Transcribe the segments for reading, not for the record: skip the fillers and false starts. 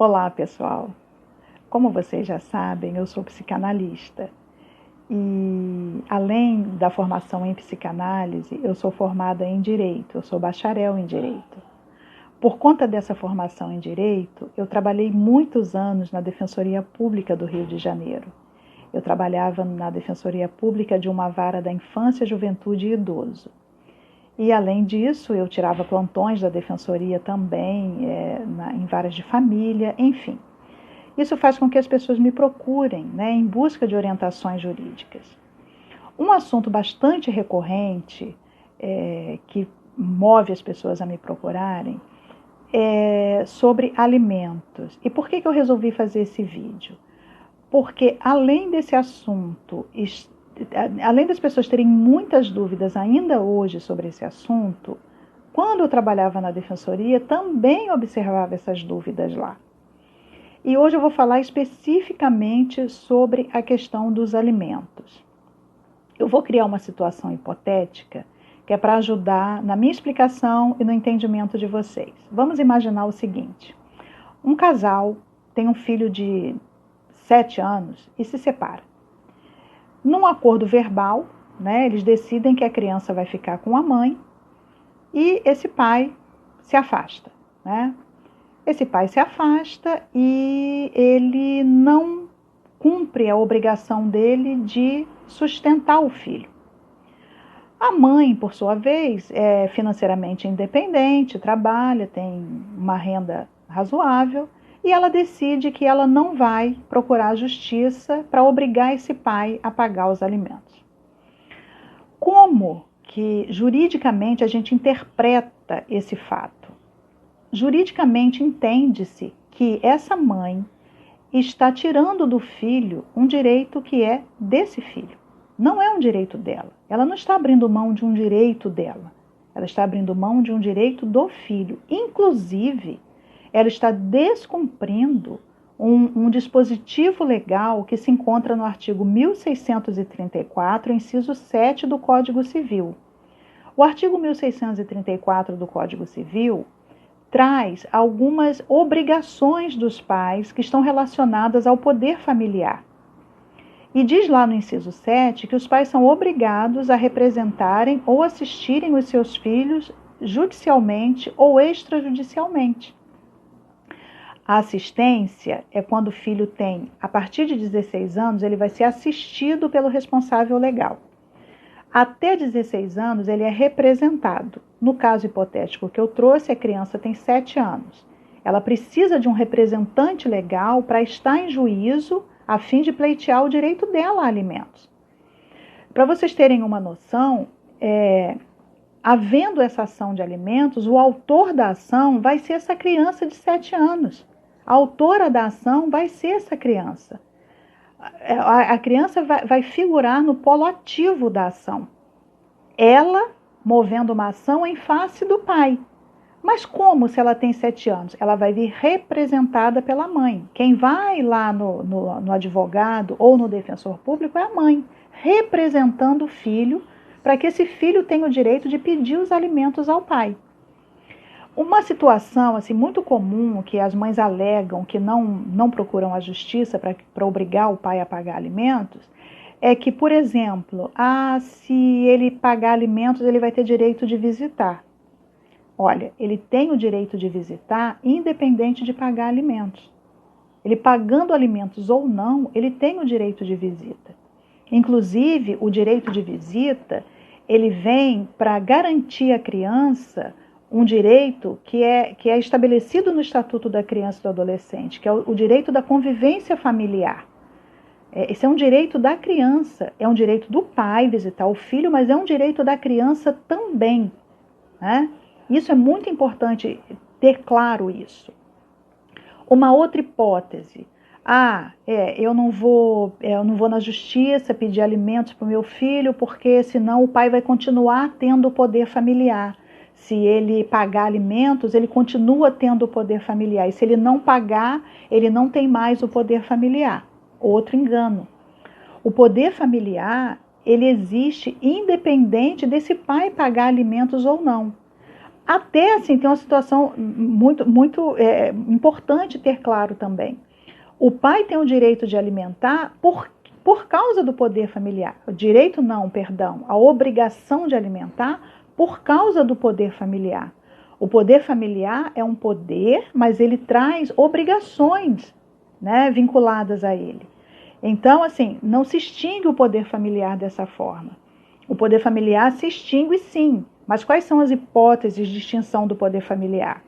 Olá, pessoal. Como vocês já sabem, eu sou psicanalista e, além da formação em psicanálise, eu sou formada em Direito, eu sou bacharel em Direito. Por conta dessa formação em Direito, eu trabalhei muitos anos na Defensoria Pública do Rio de Janeiro. Eu trabalhava na Defensoria Pública de uma vara da Infância, Juventude e Idoso. E, além disso, eu tirava plantões da Defensoria também, em varas de família, enfim. Isso faz com que as pessoas me procurem, em busca de orientações jurídicas. Um assunto bastante recorrente que move as pessoas a me procurarem é sobre alimentos. E por que eu resolvi fazer esse vídeo? Porque, além desse assunto, além das pessoas terem muitas dúvidas ainda hoje sobre esse assunto, quando eu trabalhava na Defensoria, também observava essas dúvidas lá. E hoje eu vou falar especificamente sobre a questão dos alimentos. Eu vou criar uma situação hipotética que é para ajudar na minha explicação e no entendimento de vocês. Vamos imaginar o seguinte: um casal tem um filho de 7 anos e se separa. Num acordo verbal, eles decidem que a criança vai ficar com a mãe e esse pai se afasta, Esse pai se afasta e ele não cumpre a obrigação dele de sustentar o filho. A mãe, por sua vez, é financeiramente independente, trabalha, tem uma renda razoável e ela decide que ela não vai procurar a justiça para obrigar esse pai a pagar os alimentos. Como que juridicamente a gente interpreta esse fato? Juridicamente entende-se que essa mãe está tirando do filho um direito que é desse filho. Não é um direito dela. Ela não está abrindo mão de um direito dela. Ela está abrindo mão de um direito do filho. Inclusive, ela está descumprindo um dispositivo legal que se encontra no artigo 1634, inciso 7 do Código Civil. O artigo 1634 do Código Civil traz algumas obrigações dos pais que estão relacionadas ao poder familiar. E diz lá no inciso 7 que os pais são obrigados a representarem ou assistirem os seus filhos judicialmente ou extrajudicialmente. A assistência é quando o filho tem, a partir de 16 anos, ele vai ser assistido pelo responsável legal. Até 16 anos, ele é representado. No caso hipotético que eu trouxe, a criança tem 7 anos. Ela precisa de um representante legal para estar em juízo a fim de pleitear o direito dela a alimentos. Para vocês terem uma noção, havendo essa ação de alimentos, o autor da ação vai ser essa criança de 7 anos. A autora da ação vai ser essa criança. A criança vai figurar no polo ativo da ação. Ela movendo uma ação em face do pai. Mas como se ela tem 7 anos? Ela vai vir representada pela mãe. Quem vai lá no advogado ou no defensor público é a mãe, representando o filho, para que esse filho tenha o direito de pedir os alimentos ao pai. Uma situação muito comum que as mães alegam que não procuram a justiça para obrigar o pai a pagar alimentos é que, por exemplo, se ele pagar alimentos, ele vai ter direito de visitar. Olha, ele tem o direito de visitar independente de pagar alimentos. Ele pagando alimentos ou não, ele tem o direito de visita. Inclusive, o direito de visita, ele vem para garantir à criança um direito que é estabelecido no Estatuto da Criança e do Adolescente, que é o direito da convivência familiar. Esse é um direito da criança, é um direito do pai visitar o filho, mas é um direito da criança também. Isso é muito importante ter claro isso. Uma outra hipótese. Eu não vou na justiça pedir alimentos para o meu filho, porque senão o pai vai continuar tendo o poder familiar. Se ele pagar alimentos, ele continua tendo o poder familiar. E se ele não pagar, ele não tem mais o poder familiar. Outro engano. O poder familiar, ele existe independente desse pai pagar alimentos ou não. Até, assim, tem uma situação muito importante ter claro também. O pai tem o direito de alimentar por causa do poder familiar. O direito não, perdão, a obrigação de alimentar por causa do poder familiar. O poder familiar é um poder, mas ele traz obrigações, né, vinculadas a ele. Então, assim, não se extingue o poder familiar dessa forma. O poder familiar se extingue sim, mas quais são as hipóteses de extinção do poder familiar?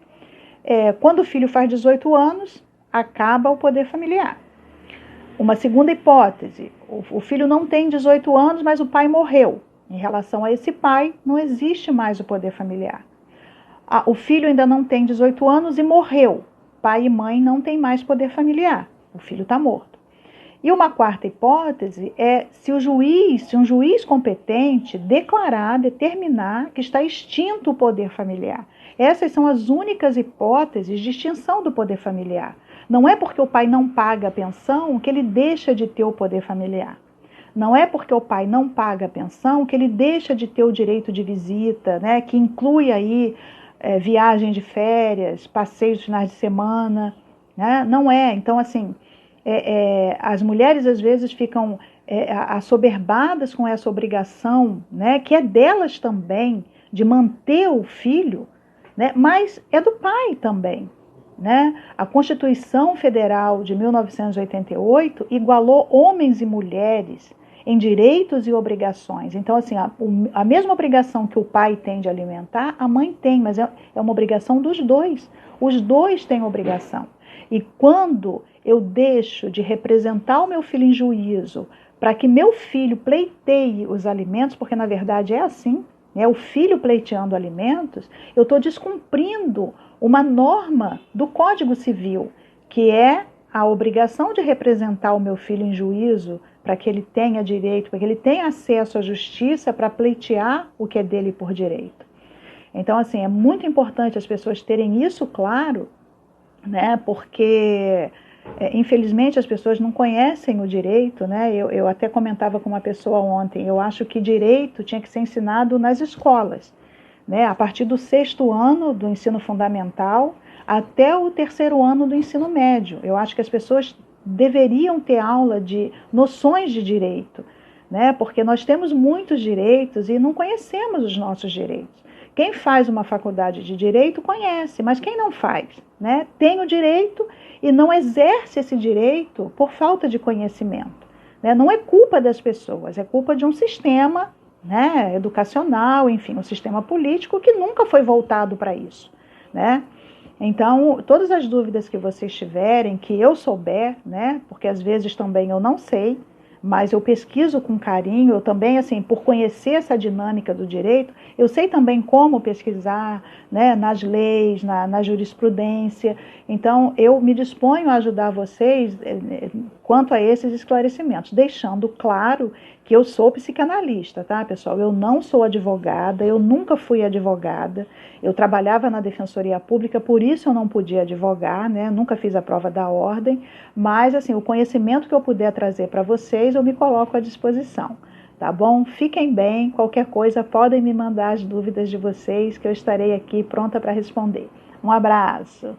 Quando o filho faz 18 anos, acaba o poder familiar. Uma segunda hipótese, o filho não tem 18 anos, mas o pai morreu. Em relação a esse pai, não existe mais o poder familiar. O filho ainda não tem 18 anos e morreu. Pai e mãe não têm mais poder familiar. O filho está morto. E uma quarta hipótese é se um juiz competente determinar que está extinto o poder familiar. Essas são as únicas hipóteses de extinção do poder familiar. Não é porque o pai não paga a pensão que ele deixa de ter o poder familiar. Não é porque o pai não paga a pensão que ele deixa de ter o direito de visita, né, que inclui aí viagem de férias, passeios de finais de semana, né? Não é. Então, assim, as mulheres às vezes ficam assoberbadas com essa obrigação, né, que é delas também, de manter o filho, né, mas é do pai também. Né? A Constituição Federal de 1988 igualou homens e mulheres em direitos e obrigações. Então, assim, a mesma obrigação que o pai tem de alimentar, a mãe tem, mas é uma obrigação dos dois. Os dois têm obrigação. E quando eu deixo de representar o meu filho em juízo para que meu filho pleiteie os alimentos, porque na verdade é assim, né? O filho pleiteando alimentos, eu estou descumprindo uma norma do Código Civil, que é a obrigação de representar o meu filho em juízo para que ele tenha direito, para que ele tenha acesso à justiça para pleitear o que é dele por direito. Então, assim, é muito importante as pessoas terem isso claro, né? Porque, infelizmente, as pessoas não conhecem o direito, né? Eu até comentava com uma pessoa ontem, eu acho que direito tinha que ser ensinado nas escolas, né? A partir do 6º ano do ensino fundamental até o 3º ano do ensino médio. Eu acho que as pessoas deveriam ter aula de noções de direito, né? Porque nós temos muitos direitos e não conhecemos os nossos direitos. Quem faz uma faculdade de direito conhece, mas quem não faz, né, tem o direito e não exerce esse direito por falta de conhecimento. Né? Não é culpa das pessoas, é culpa de um sistema, né, educacional, enfim, um sistema político que nunca foi voltado para isso. Né? Então, todas as dúvidas que vocês tiverem, que eu souber, né, porque às vezes também eu não sei, mas eu pesquiso com carinho, eu também, assim, por conhecer essa dinâmica do direito, eu sei também como pesquisar, né, nas leis, na jurisprudência. Então, eu me disponho a ajudar vocês quanto a esses esclarecimentos, deixando claro que eu sou psicanalista, tá, pessoal? Eu não sou advogada, eu nunca fui advogada, eu trabalhava na Defensoria Pública, por isso eu não podia advogar, né? Nunca fiz a prova da ordem, mas, assim, o conhecimento que eu puder trazer para vocês, eu me coloco à disposição, tá bom? Fiquem bem, qualquer coisa podem me mandar as dúvidas de vocês, que eu estarei aqui pronta para responder. Um abraço!